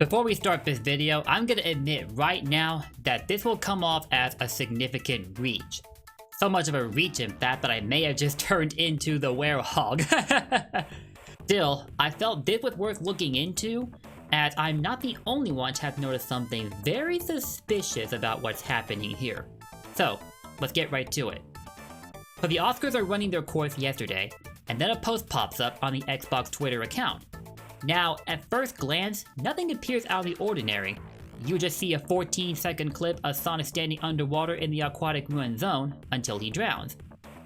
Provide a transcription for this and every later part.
Before we start this video, I'm gonna admit right now that this will come off as a significant reach. So much of a reach in fact that I may have just turned into the werehog. Still, I felt this was worth looking into, as I'm not the only one to have noticed something very suspicious about what's happening here. So, let's get right to it. So the Oscars are running their course yesterday, and then a post pops up on the Xbox Twitter account. Now, at first glance, nothing appears out of the ordinary. You just see a 14-second clip of Sonic standing underwater in the aquatic ruin zone until he drowns.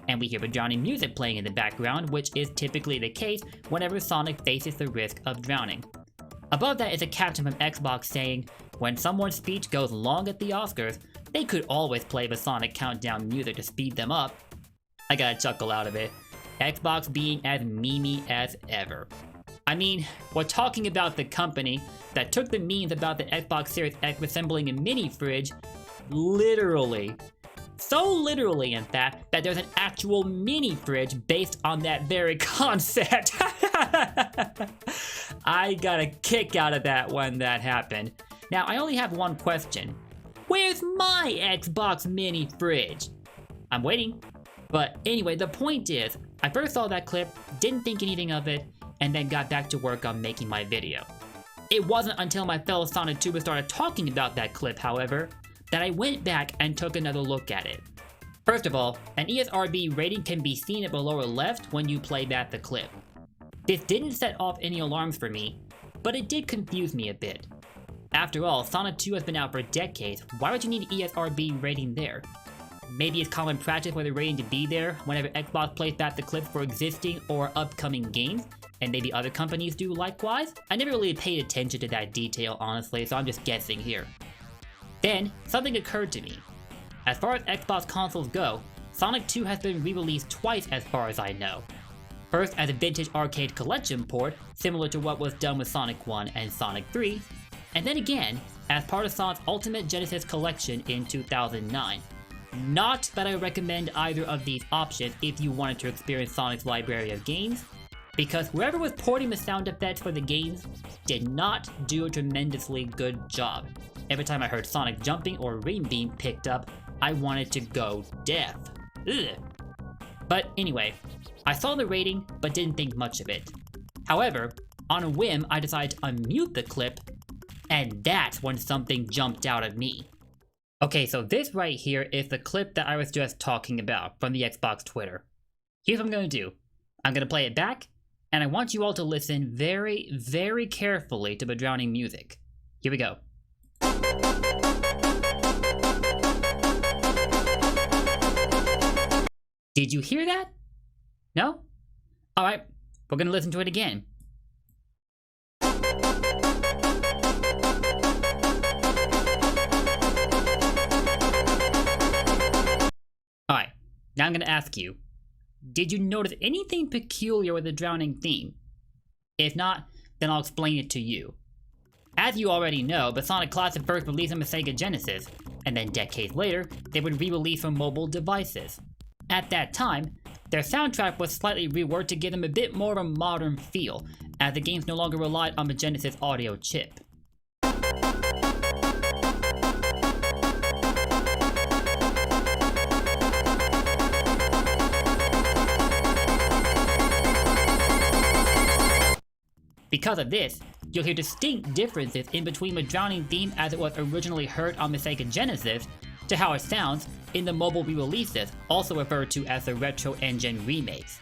And we hear the drowning music playing in the background, which is typically the case whenever Sonic faces the risk of drowning. Above that is a caption from Xbox saying, when someone's speech goes long at the Oscars, they could always play the Sonic countdown music to speed them up. I got a chuckle out of it. Xbox being as memey as ever. I mean, we're talking about the company that took the memes about the Xbox Series X resembling a mini fridge literally. So literally, in fact, that there's an actual mini fridge based on that very concept. I got a kick out of that when that happened. Now, I only have one question. Where's my Xbox mini fridge? I'm waiting. But anyway, the point is, I first saw that clip, didn't think anything of it, and then got back to work on making my video. It wasn't until my fellow Sonic tubers started talking about that clip, however, that I went back and took another look at it. First of all, an ESRB rating can be seen at the lower left when you play back the clip. This didn't set off any alarms for me, but it did confuse me a bit. After all, Sonic 2 has been out for decades, why would you need an ESRB rating there? Maybe it's common practice for the rating to be there whenever Xbox plays back the clips for existing or upcoming games, and maybe other companies do likewise? I never really paid attention to that detail honestly, so I'm just guessing here. Then, something occurred to me. As far as Xbox consoles go, Sonic 2 has been re-released twice as far as I know. First as a vintage arcade collection port, similar to what was done with Sonic 1 and Sonic 3, and then again, as part of Sonic's Ultimate Genesis collection in 2009. Not that I recommend either of these options if you wanted to experience Sonic's library of games, because whoever was porting the sound effects for the games did not do a tremendously good job. Every time I heard Sonic jumping or Ring Beam picked up, I wanted to go deaf. Ugh. But anyway, I saw the rating but didn't think much of it. However, on a whim I decided to unmute the clip, and that's when something jumped out at me. Okay, so this right here is the clip that I was just talking about from the Xbox Twitter. Here's what I'm gonna do. I'm gonna play it back, and I want you all to listen very, very carefully to the drowning music. Here we go. Did you hear that? No? Alright, we're gonna listen to it again. Alright, now I'm gonna ask you, did you notice anything peculiar with the drowning theme? If not, then I'll explain it to you. As you already know, the Sonic Classic first released on the SEGA Genesis, and then decades later, they would re-release for mobile devices. At that time, their soundtrack was slightly reworked to give them a bit more of a modern feel, as the games no longer relied on the Genesis audio chip. Because of this, you'll hear distinct differences in between the drowning theme as it was originally heard on the Sega Genesis to how it sounds in the mobile re-releases, also referred to as the Retro Engine remakes.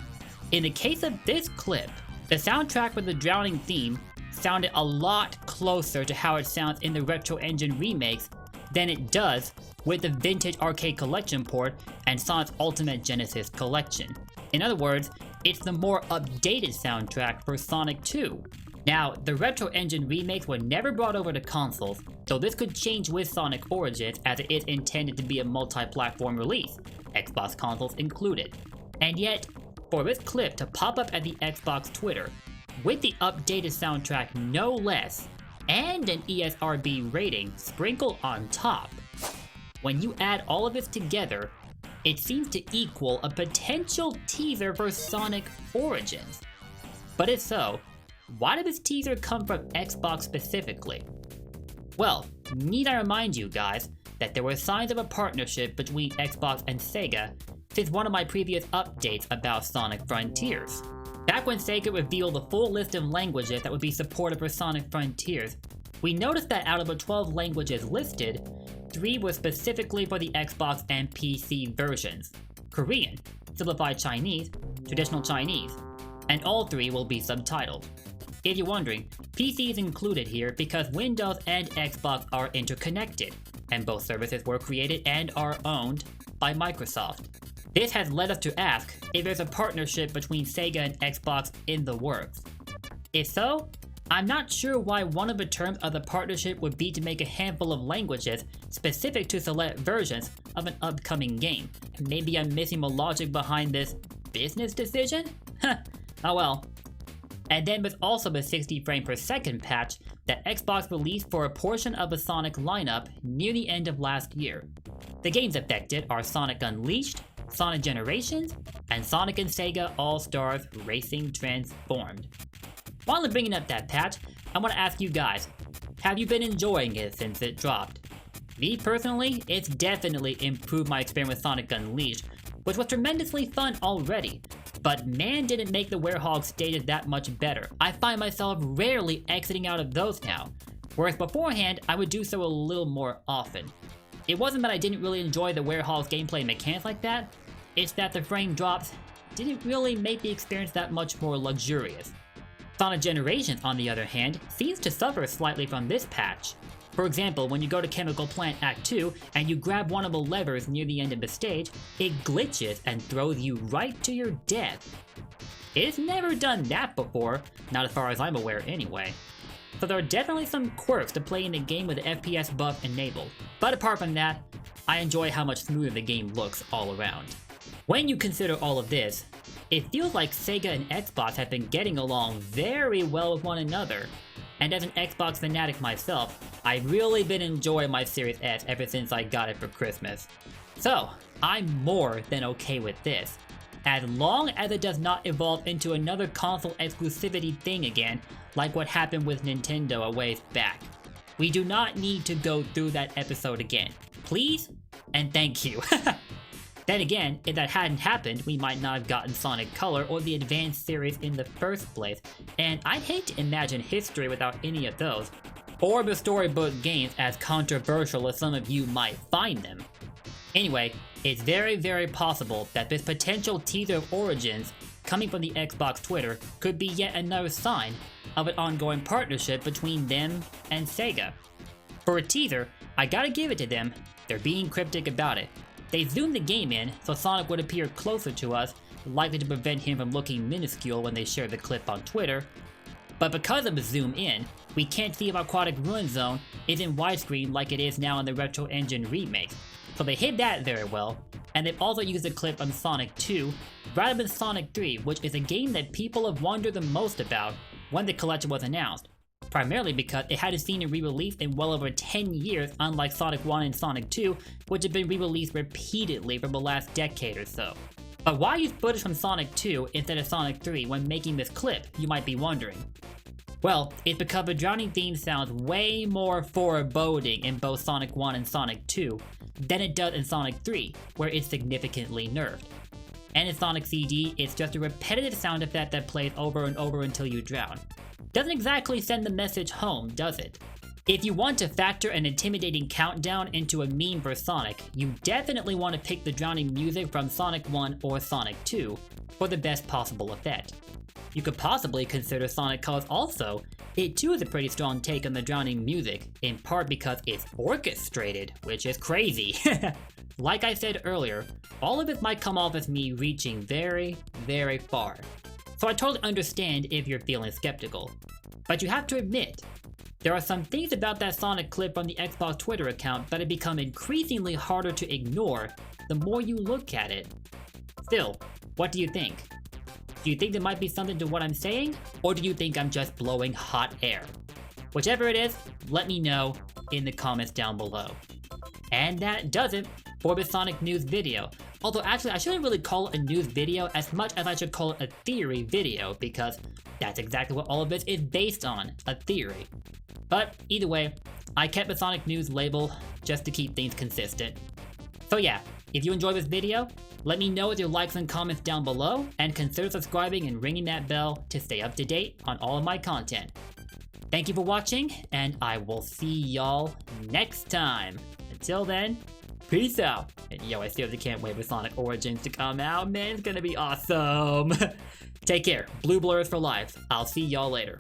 In the case of this clip, the soundtrack with the drowning theme sounded a lot closer to how it sounds in the Retro Engine remakes than it does with the vintage arcade collection port and Sonic's Ultimate Genesis collection. In other words, it's the more updated soundtrack for Sonic 2. Now, the Retro Engine remakes were never brought over to consoles, so this could change with Sonic Origins as it is intended to be a multi-platform release, Xbox consoles included. And yet, for this clip to pop up at the Xbox Twitter, with the updated soundtrack no less, and an ESRB rating sprinkled on top, when you add all of this together, it seems to equal a potential teaser for Sonic Origins. But if so, why did this teaser come from Xbox specifically? Well, need I remind you guys that there were signs of a partnership between Xbox and Sega since one of my previous updates about Sonic Frontiers. Back when Sega revealed the full list of languages that would be supported for Sonic Frontiers, we noticed that out of the 12 languages listed, 3 were specifically for the Xbox and PC versions: Korean, Simplified Chinese, Traditional Chinese, and all 3 will be subtitled. If you're wondering, PC is included here because Windows and Xbox are interconnected, and both services were created and are owned by Microsoft. This has led us to ask if there's a partnership between Sega and Xbox in the works. If so, I'm not sure why one of the terms of the partnership would be to make a handful of languages specific to select versions of an upcoming game. Maybe I'm missing the logic behind this business decision? Oh well. And then there's also the 60 frame per second patch that Xbox released for a portion of the Sonic lineup near the end of last year. The games affected are Sonic Unleashed, Sonic Generations, and Sonic and Sega All-Stars Racing Transformed. While I'm bringing up that patch, I want to ask you guys, have you been enjoying it since it dropped? Me personally, it's definitely improved my experience with Sonic Unleashed, which was tremendously fun already, but man didn't make the Werehog stages that much better. I find myself rarely exiting out of those now, whereas beforehand I would do so a little more often. It wasn't that I didn't really enjoy the Werehog's gameplay mechanics like that, it's that the frame drops didn't really make the experience that much more luxurious. Sonic Generations, on the other hand, seems to suffer slightly from this patch. For example, when you go to Chemical Plant Act 2 and you grab one of the levers near the end of the stage, it glitches and throws you right to your death. It's never done that before, not as far as I'm aware anyway. So there are definitely some quirks to play in the game with the FPS buff enabled. But apart from that, I enjoy how much smoother the game looks all around. When you consider all of this, it feels like Sega and Xbox have been getting along very well with one another. And as an Xbox fanatic myself, I've really been enjoying my Series S ever since I got it for Christmas. So, I'm more than okay with this, as long as it does not evolve into another console exclusivity thing again, like what happened with Nintendo a ways back. We do not need to go through that episode again. Please and thank you. Then again, if that hadn't happened, we might not have gotten Sonic Color or the Advanced series in the first place, and I'd hate to imagine history without any of those, or the storybook games as controversial as some of you might find them. Anyway, it's very possible that this potential teaser of Origins coming from the Xbox Twitter could be yet another sign of an ongoing partnership between them and Sega. For a teaser, I gotta give it to them, they're being cryptic about it. They zoomed the game in so Sonic would appear closer to us, likely to prevent him from looking minuscule when they shared the clip on Twitter. But because of the zoom in, we can't see if Aquatic Ruin Zone is in widescreen like it is now in the Retro Engine remake. So they hid that very well, and they've also used a clip on Sonic 2 rather than Sonic 3, which is a game that people have wondered the most about when the collection was announced. Primarily because it hadn't seen a re-release in well over 10 years, unlike Sonic 1 and Sonic 2, which have been re-released repeatedly for the last decade or so. But why use footage from Sonic 2 instead of Sonic 3 when making this clip, you might be wondering? Well, it's because the drowning theme sounds way more foreboding in both Sonic 1 and Sonic 2 than it does in Sonic 3, where it's significantly nerfed. And in Sonic CD, it's just a repetitive sound effect that plays over and over until you drown. Doesn't exactly send the message home, does it? If you want to factor an intimidating countdown into a meme for Sonic, you definitely want to pick the drowning music from Sonic 1 or Sonic 2 for the best possible effect. You could possibly consider Sonic Colors also. It too is a pretty strong take on the drowning music, in part because it's orchestrated, which is crazy. Like I said earlier, all of it might come off as me reaching very far. So I totally understand if you're feeling skeptical. But you have to admit, there are some things about that Sonic clip from the Xbox Twitter account that have become increasingly harder to ignore the more you look at it. Still, what do you think? Do you think there might be something to what I'm saying? Or do you think I'm just blowing hot air? Whichever it is, let me know in the comments down below. And that does it for the Sonic news video. Although actually I shouldn't really call it a news video as much as I should call it a theory video, because that's exactly what all of this is based on, a theory. But either way, I kept the Sonic News label just to keep things consistent. So yeah, if you enjoyed this video, let me know with your likes and comments down below, and consider subscribing and ringing that bell to stay up to date on all of my content. Thank you for watching, and I will see y'all next time. Until then, peace out. And yo, I seriously can't wait for Sonic Origins to come out, man. It's gonna be awesome. Take care. Blue blurs for life. I'll see y'all later.